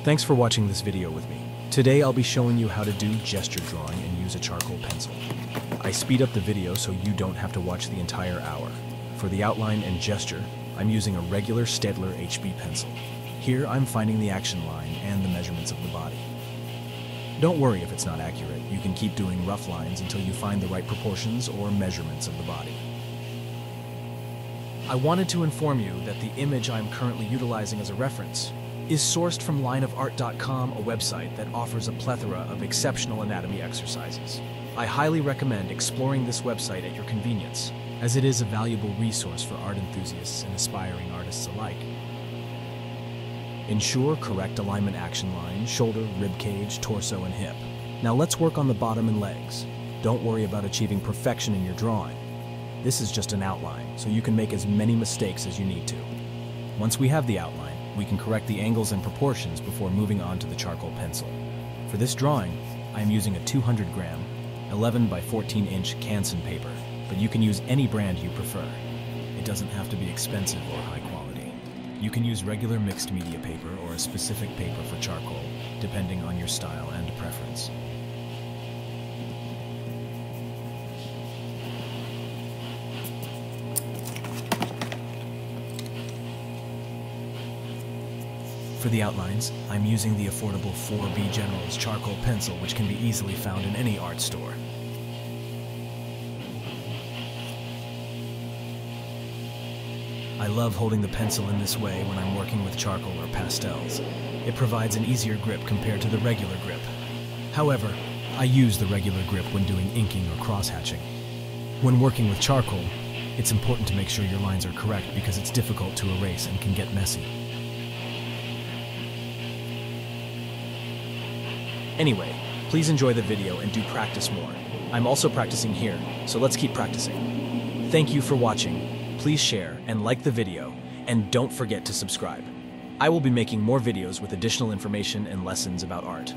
Thanks for watching this video with me. Today I'll be showing you how to do gesture drawing and use a charcoal pencil. I speed up the video so you don't have to watch the entire hour. For the outline and gesture, I'm using a regular Staedtler HB pencil. Here I'm finding the action line and the measurements of the body. Don't worry if it's not accurate. You can keep doing rough lines until you find the right proportions or measurements of the body. I wanted to inform you that the image I'm currently utilizing as a reference is sourced from lineofart.com, a website that offers a plethora of exceptional anatomy exercises. I highly recommend exploring this website at your convenience, as it is a valuable resource for art enthusiasts and aspiring artists alike. Ensure correct alignment action line, shoulder, rib cage, torso, and hip. Now let's work on the bottom and legs. Don't worry about achieving perfection in your drawing. This is just an outline, so you can make as many mistakes as you need to. Once we have the outline, we can correct the angles and proportions before moving on to the charcoal pencil. For this drawing, I am using a 200 gram, 11 by 14 inch Canson paper, but you can use any brand you prefer. It doesn't have to be expensive or high quality. You can use regular mixed media paper or a specific paper for charcoal, depending on your style and preference. For the outlines, I'm using the affordable 4B General's charcoal pencil, which can be easily found in any art store. I love holding the pencil in this way when I'm working with charcoal or pastels. It provides an easier grip compared to the regular grip. However, I use the regular grip when doing inking or cross-hatching. When working with charcoal, it's important to make sure your lines are correct because it's difficult to erase and can get messy. Anyway, please enjoy the video and do practice more. I'm also practicing here, so let's keep practicing. Thank you for watching. Please share and like the video, and don't forget to subscribe. I will be making more videos with additional information and lessons about art.